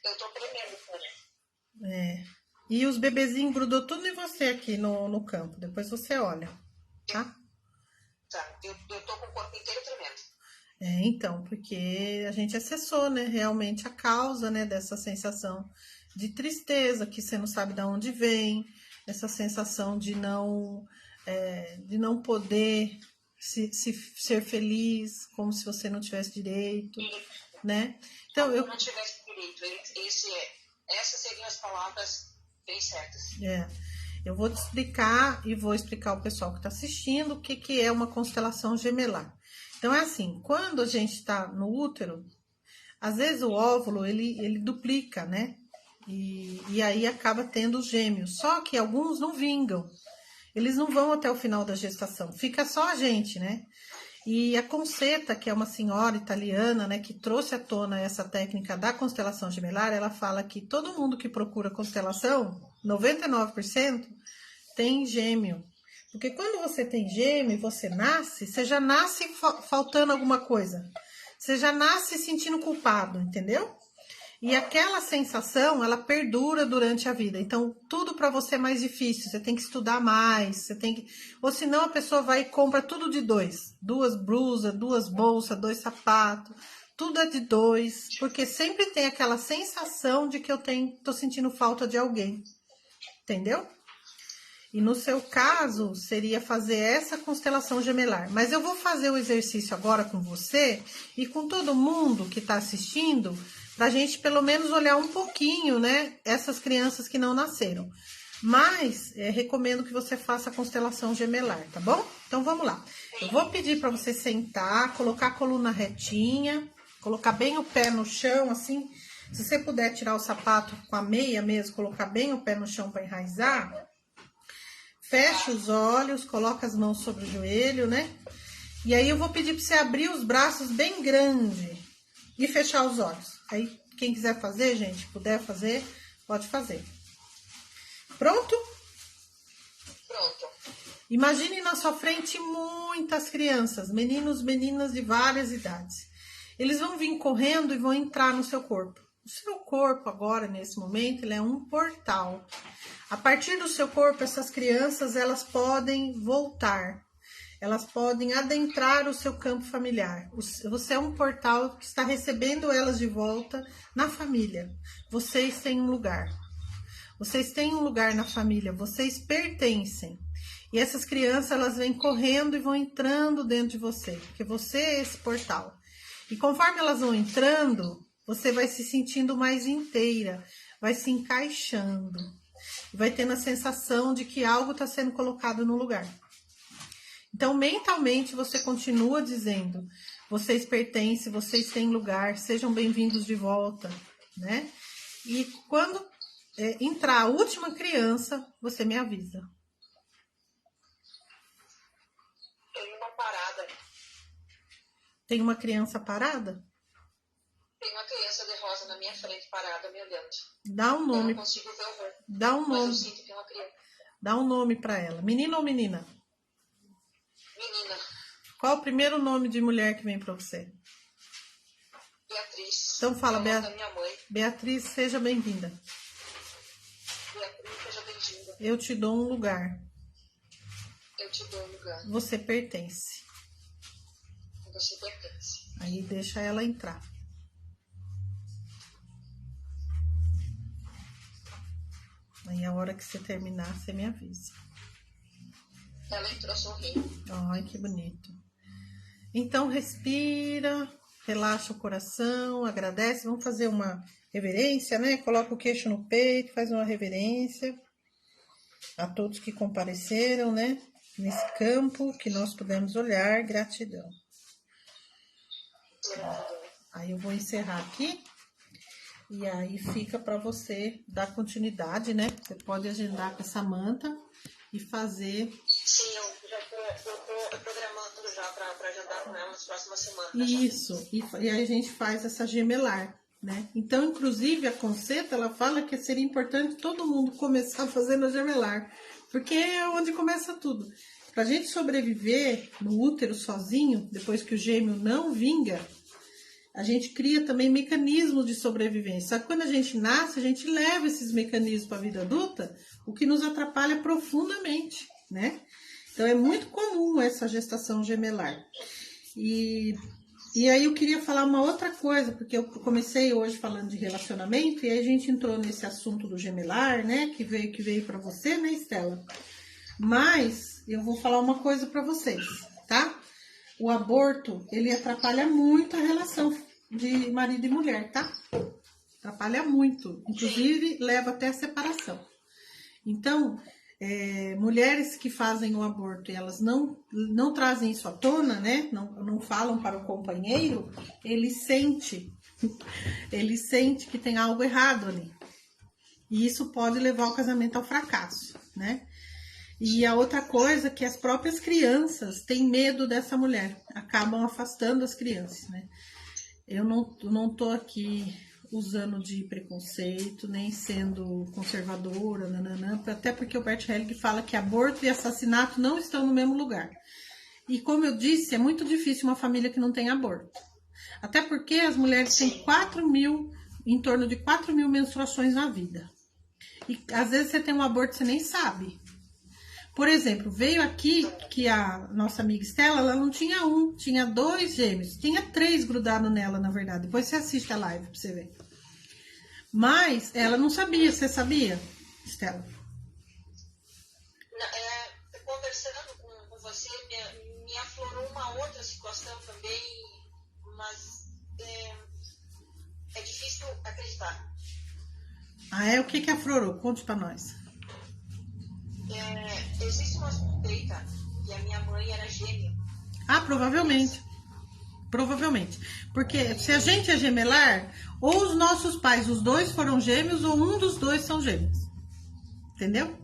Eu tô tremendo, Sônia. E os bebezinhos grudou tudo em você aqui no campo. Depois você olha, tá? Tá, eu tô com o corpo inteiro tremendo. Então, porque a gente acessou, né, realmente a causa, né, dessa sensação de tristeza, que você não sabe de onde vem, essa sensação de não poder ser feliz, como se você não tivesse direito, né? Então, eu não tivesse direito. Essas seriam as palavras bem certas. Eu vou te explicar e vou explicar ao pessoal que está assistindo o que é uma constelação gemelar. Então, é assim, quando a gente está no útero, às vezes o óvulo, ele duplica, né? E aí acaba tendo os gêmeos. Só que alguns não vingam. Eles não vão até o final da gestação. Fica só a gente, né? E a Concetta, que é uma senhora italiana, né, que trouxe à tona essa técnica da constelação gemelar, ela fala que todo mundo que procura constelação, 99%, tem gêmeo. Porque quando você tem gêmeo e você nasce, você já nasce faltando alguma coisa. Você já nasce se sentindo culpado, entendeu? E aquela sensação, ela perdura durante a vida. Então, tudo para você é mais difícil. Você tem que estudar mais, ou senão a pessoa vai e compra tudo de dois. 2 blusas, 2 bolsas, 2 sapatos. Tudo é de 2, porque sempre tem aquela sensação de que eu tô sentindo falta de alguém. Entendeu? E no seu caso, seria fazer essa constelação gemelar. Mas eu vou fazer o exercício agora com você e com todo mundo que está assistindo, para a gente pelo menos olhar um pouquinho, né, essas crianças que não nasceram. Mas recomendo que você faça a constelação gemelar, tá bom? Então vamos lá. Eu vou pedir para você sentar, colocar a coluna retinha, colocar bem o pé no chão, assim. Se você puder tirar o sapato com a meia mesmo, colocar bem o pé no chão para enraizar. Fecha os olhos, coloca as mãos sobre o joelho, né? E aí eu vou pedir para você abrir os braços bem grande e fechar os olhos. Aí, quem quiser fazer, gente, puder fazer, pode fazer. Pronto? Pronto. Imagine na sua frente muitas crianças, meninos, meninas de várias idades. Eles vão vir correndo e vão entrar no seu corpo. O seu corpo agora, nesse momento, ele é um portal. A partir do seu corpo, essas crianças, elas podem voltar. Elas podem adentrar o seu campo familiar. Você é um portal que está recebendo elas de volta na família. Vocês têm um lugar. Vocês têm um lugar na família. Vocês pertencem. E essas crianças, elas vêm correndo e vão entrando dentro de você. Porque você é esse portal. E conforme elas vão entrando, você vai se sentindo mais inteira. Vai se encaixando. Vai tendo a sensação de que algo está sendo colocado no lugar. Então, mentalmente, você continua dizendo, vocês pertencem, vocês têm lugar, sejam bem-vindos de volta, né? E quando entrar a última criança, você me avisa. Tem uma parada. Tem uma criança parada? Tem uma criança de rosa na minha frente, parada, me olhando. Dá um nome. Eu não consigo ver o rosto. Dá um nome. Mas eu sinto que é uma criança. Dá um nome para ela. Menino ou menina? Menina. Qual o primeiro nome de mulher que vem para você? Beatriz. Então fala, da minha mãe. Beatriz, seja bem-vinda. Beatriz, seja bem-vinda. Eu te dou um lugar. Eu te dou um lugar. Você pertence. Você pertence. Aí deixa ela entrar. Aí a hora que você terminar, você me avisa. Ela entrou sorrindo. Ai, que bonito. Então, respira, relaxa o coração, agradece. Vamos fazer uma reverência, né? Coloca o queixo no peito, faz uma reverência a todos que compareceram, né? Nesse campo que nós pudemos olhar. Gratidão. Aí eu vou encerrar aqui. E aí fica para você dar continuidade, né? Você pode agendar com essa manta e fazer... Sim, eu já tô programando já para agendar com ela nas próximas semanas. Isso, e aí a gente faz essa gemelar, né? Então, inclusive, a Conceta, ela fala que seria importante todo mundo começar fazendo a gemelar, porque é onde começa tudo. Para a gente sobreviver no útero sozinho, depois que o gêmeo não vinga, a gente cria também mecanismos de sobrevivência. Só que quando a gente nasce, a gente leva esses mecanismos para a vida adulta, o que nos atrapalha profundamente, né? Então, é muito comum essa gestação gemelar. E aí eu queria falar uma outra coisa, porque eu comecei hoje falando de relacionamento, e aí a gente entrou nesse assunto do gemelar, né? Que veio para você, né, Estela? Mas eu vou falar uma coisa para vocês, tá? O aborto, ele atrapalha muito a relação de marido e mulher, tá? Atrapalha muito. Inclusive, leva até a separação. Então, mulheres que fazem o aborto e elas não trazem isso à tona, né? Não falam para o companheiro, ele sente que tem algo errado ali. E isso pode levar o casamento ao fracasso, né? E a outra coisa é que as próprias crianças têm medo dessa mulher, acabam afastando as crianças, né? Eu não tô aqui usando de preconceito, nem sendo conservadora, nananã, até porque o Bert Helling fala que aborto e assassinato não estão no mesmo lugar. E como eu disse, é muito difícil uma família que não tem aborto. Até porque as mulheres têm em torno de 4 mil menstruações na vida. E às vezes você tem um aborto e você nem sabe. Por exemplo, veio aqui que a nossa amiga Estela, ela não tinha um, tinha 2 gêmeos. Tinha 3 grudados nela, na verdade. Depois você assiste a live pra você ver. Mas ela não sabia. Você sabia, Estela? Conversando com você, me aflorou uma outra situação também, mas é difícil acreditar. Ah, é? O que aflorou? Conte pra nós. Existe uma suspeita que a minha mãe era gêmea. Ah, provavelmente. Provavelmente. Porque se a gente é gemelar, ou os nossos pais, os 2 foram gêmeos, ou um dos 2 são gêmeos. Entendeu?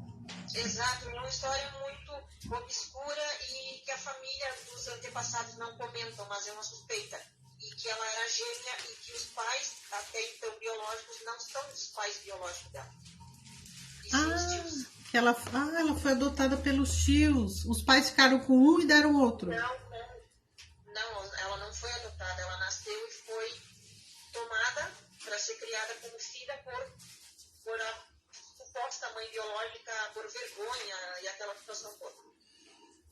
Exato. É uma história muito obscura e que a família dos antepassados não comentam, mas é uma suspeita. E que ela era gêmea e que os pais, até então biológicos, não são os pais biológicos dela. E sim os tios. Ela foi adotada pelos tios. Os pais ficaram com um e deram outro. Não, ela não foi adotada. Ela nasceu e foi tomada para ser criada como filha por a suposta mãe biológica, por vergonha e aquela situação toda.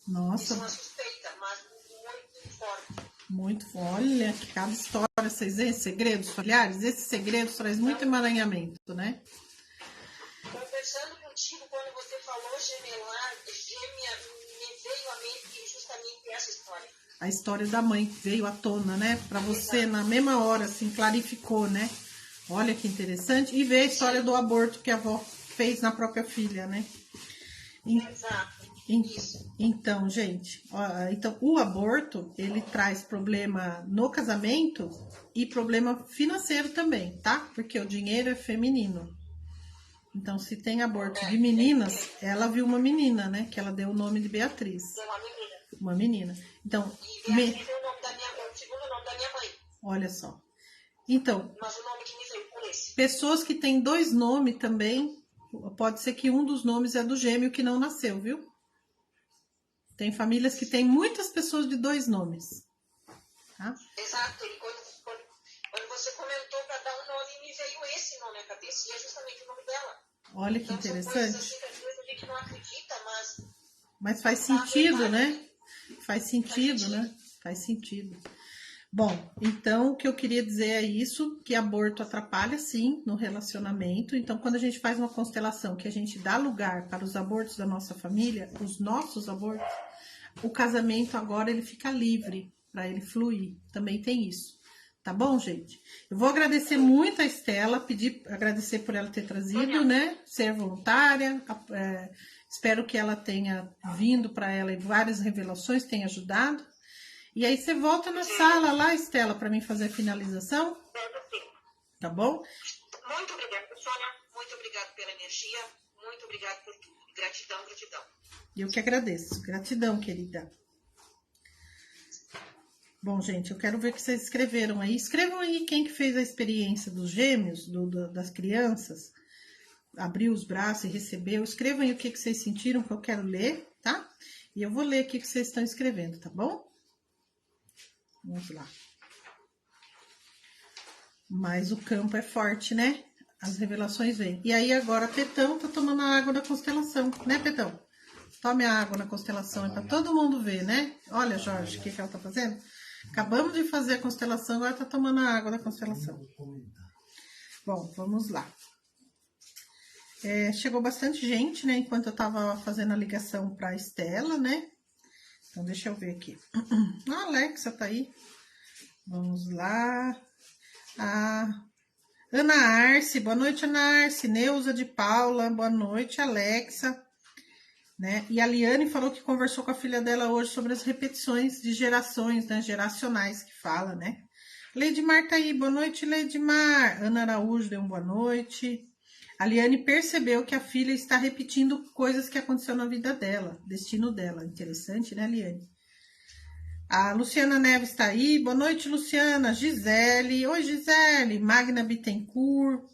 Nossa. Isso é uma suspeita, mas muito forte. Muito forte. Olha, que cada história. Vocês veem segredos familiares? Esses segredos trazem muito emaranhamento, né? Conversando contigo, quando você falou gemelar, gêmea, me veio à mente justamente essa história. A história da mãe veio à tona, né? Para você, exato, na mesma hora, assim, clarificou, né? Olha que interessante. E ver a história do aborto que a avó fez na própria filha, né? Exato. Isso. Então, gente, então o aborto, ele traz problema no casamento e problema financeiro também, tá? Porque o dinheiro é feminino. Então, se tem aborto de meninas, ela viu uma menina, né? Que ela deu o nome de Beatriz. Uma menina. Uma menina. Então, e Beatriz é o segundo nome da minha mãe. Olha só. Então, mas o nome que me veio por esse. Pessoas que têm 2 nomes também, pode ser que um dos nomes é do gêmeo que não nasceu, viu? Tem famílias que têm muitas pessoas de 2 nomes. Tá? Exato. E quando você comentou para dar um nome, me veio esse nome à cabeça. E é justamente o nome dela. Olha que Então, são coisas interessante. assim que às vezes a gente não acredita, Mas faz sentido, né? Faz sentido, né? Faz sentido. Bom, então o que eu queria dizer é isso, que aborto atrapalha sim no relacionamento. Então, quando a gente faz uma constelação que a gente dá lugar para os abortos da nossa família, os nossos abortos, o casamento agora ele fica livre para ele fluir. Também tem isso. Tá bom, gente? Eu vou agradecer muito a Estela, agradecer por ela ter trazido, né? Ser voluntária. Espero que ela tenha vindo para ela e várias revelações, tenha ajudado. E aí você volta na sala lá, Estela, para mim fazer a finalização. Tá bom? Muito obrigada, Sônia. Muito obrigada pela energia. Muito obrigada por tudo. Gratidão, gratidão. Eu que agradeço. Gratidão, querida. Bom, gente, eu quero ver o que vocês escreveram aí. Escrevam aí quem que fez a experiência dos gêmeos, das crianças. Abriu os braços e recebeu. Escrevam aí o que vocês sentiram, que eu quero ler, tá? E eu vou ler aqui o que vocês estão escrevendo, tá bom? Vamos lá. Mas o campo é forte, né? As revelações vêm. E aí agora Petão tá tomando a água da constelação, né, Petão? Tome a água na constelação, é para todo mundo ver, né? Olha, Jorge, o que ela tá fazendo? Acabamos de fazer a constelação, agora tá tomando a água da constelação. Bom, vamos lá. Chegou bastante gente, né? Enquanto eu tava fazendo a ligação pra Estela, né? Então, deixa eu ver aqui. A Alexa tá aí. Vamos lá. A Ana Arce, boa noite, Ana Arce. Neuza de Paula, boa noite, Alexa. Né? E a Liane falou que conversou com a filha dela hoje sobre as repetições de gerações, né? Geracionais que fala, né? Leidmar tá aí, boa noite, Leidmar. Ana Araújo deu uma boa noite. A Liane percebeu que a filha está repetindo coisas que aconteceu na vida dela, destino dela. Interessante, né, Liane? A Luciana Neves está aí. Boa noite, Luciana. Gisele. Oi, Gisele. Magna Bittencourt.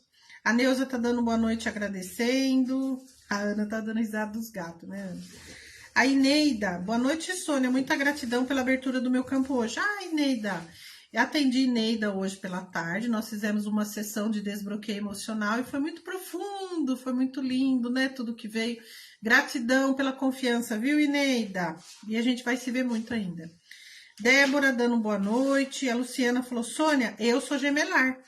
A Neuza tá dando boa noite agradecendo. A Ana tá dando risada dos gatos, né, Ana? A Ineida. Boa noite, Sônia. Muita gratidão pela abertura do meu campo hoje. Ah, Ineida. Eu atendi Ineida hoje pela tarde. Nós fizemos uma sessão de desbloqueio emocional e foi muito profundo, foi muito lindo, né? Tudo que veio. Gratidão pela confiança, viu, Ineida? E a gente vai se ver muito ainda. Débora dando boa noite. A Luciana falou, Sônia, eu sou gemelar.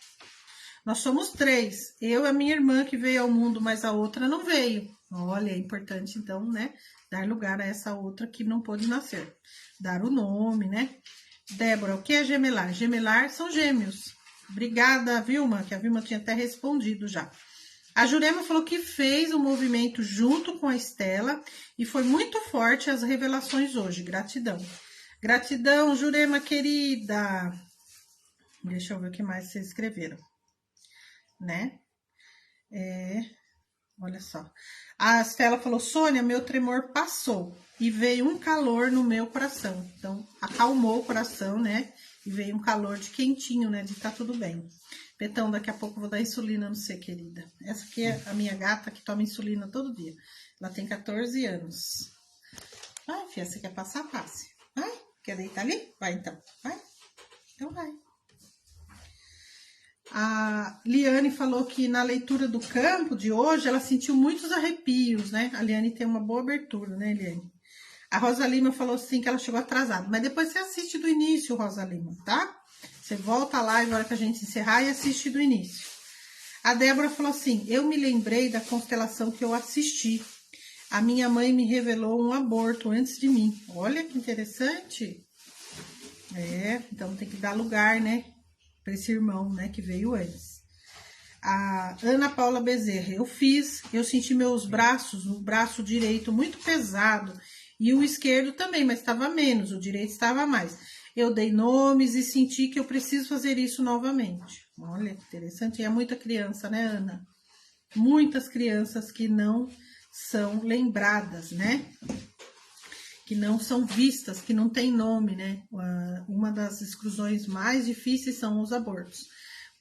Nós somos 3. Eu e a minha irmã que veio ao mundo, mas a outra não veio. Olha, é importante então, né? Dar lugar a essa outra que não pôde nascer. Dar o nome, né? Débora, o que é gemelar? Gemelar são gêmeos. Obrigada, Vilma, que a Vilma tinha até respondido já. A Jurema falou que fez o movimento junto com a Estela e foi muito forte as revelações hoje. Gratidão. Gratidão, Jurema querida. Deixa eu ver o que mais vocês escreveram. Né? Olha só. A Estela falou, Sônia, meu tremor passou e veio um calor no meu coração. Então, acalmou o coração, né? E veio um calor de quentinho, né? De tá tudo bem. Petão, daqui a pouco eu vou dar insulina no você, querida. Essa aqui é a minha gata que toma insulina todo dia. Ela tem 14 anos. Ai, filha, você quer passar? Passe. Vai? Quer deitar ali? Vai, então. Vai? Então vai. A Liane falou que na leitura do campo de hoje, ela sentiu muitos arrepios, né? A Liane tem uma boa abertura, né, Liane? A Rosa Lima falou assim que ela chegou atrasada. Mas depois você assiste do início, Rosa Lima, tá? Você volta a live na hora que a gente encerrar e assiste do início. A Débora falou assim, eu me lembrei da constelação que eu assisti. A minha mãe me revelou um aborto antes de mim. Olha que interessante. Então tem que dar lugar, né? Para esse irmão, né, que veio antes. A Ana Paula Bezerra, eu senti meus braços, o braço direito muito pesado e o esquerdo também, mas estava menos, o direito estava mais. Eu dei nomes e senti que eu preciso fazer isso novamente. Olha que interessante, e é muita criança, né, Ana? Muitas crianças que não são lembradas, né? Que não são vistas, que não tem nome, né? Uma das exclusões mais difíceis são os abortos.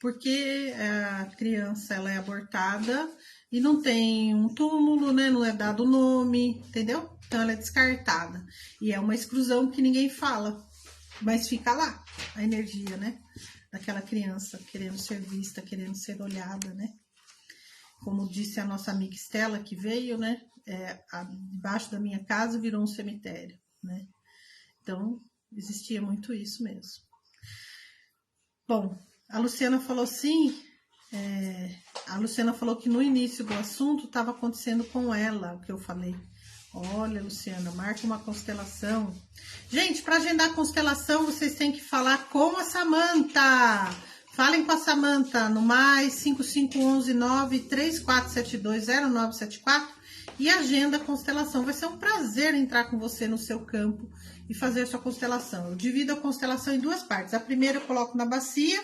Porque a criança, ela é abortada e não tem um túmulo, né? Não é dado nome, entendeu? Então, ela é descartada. E é uma exclusão que ninguém fala, mas fica lá, a energia, né? Daquela criança querendo ser vista, querendo ser olhada, né? como disse a nossa amiga Estela, que veio, né? Debaixo da minha casa virou um cemitério, né? Então, existia muito isso mesmo. Bom, a Luciana falou assim, a Luciana falou que no início do assunto estava acontecendo com ela, o que eu falei. Olha, Luciana, marca uma constelação. Gente, para agendar a constelação, vocês têm que falar com a Samanta. Falem com a Samanta no mais 5511-934720974 e agenda a constelação. Vai ser um prazer entrar com você no seu campo e fazer a sua constelação. Eu divido a constelação em duas partes. A primeira eu coloco na bacia,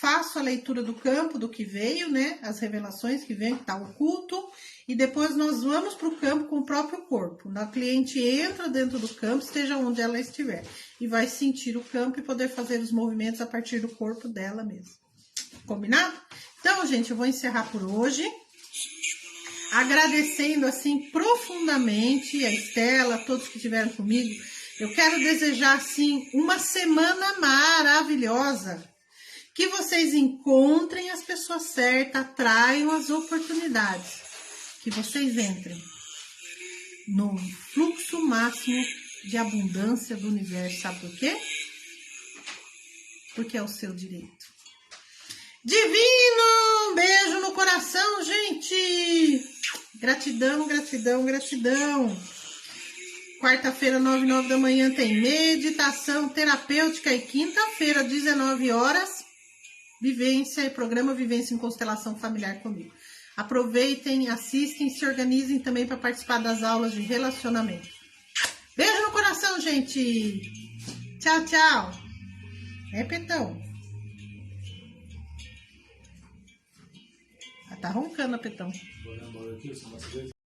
faço a leitura do campo, do que veio, né? As revelações que vem, que está oculto. E depois nós vamos para o campo com o próprio corpo. A cliente entra dentro do campo, esteja onde ela estiver. E vai sentir o campo e poder fazer os movimentos a partir do corpo dela mesma. Combinado? Então, gente, eu vou encerrar por hoje. Agradecendo, assim, profundamente a Estela, a todos que estiveram comigo. Eu quero desejar, assim, uma semana maravilhosa. Que vocês encontrem as pessoas certas, atraiam as oportunidades. Que vocês entrem no fluxo máximo de abundância do universo. Sabe por quê? Porque é o seu direito. Divino! Um beijo no coração, gente! Gratidão, gratidão, gratidão. Quarta-feira, 9h09 da manhã, tem meditação terapêutica. E quinta-feira, 19 horas, vivência e programa Vivência em Constelação Familiar comigo. Aproveitem, assistem, se organizem também para participar das aulas de relacionamento. Beijo no coração, gente! Tchau, tchau! Petão? Tá roncando a Petão.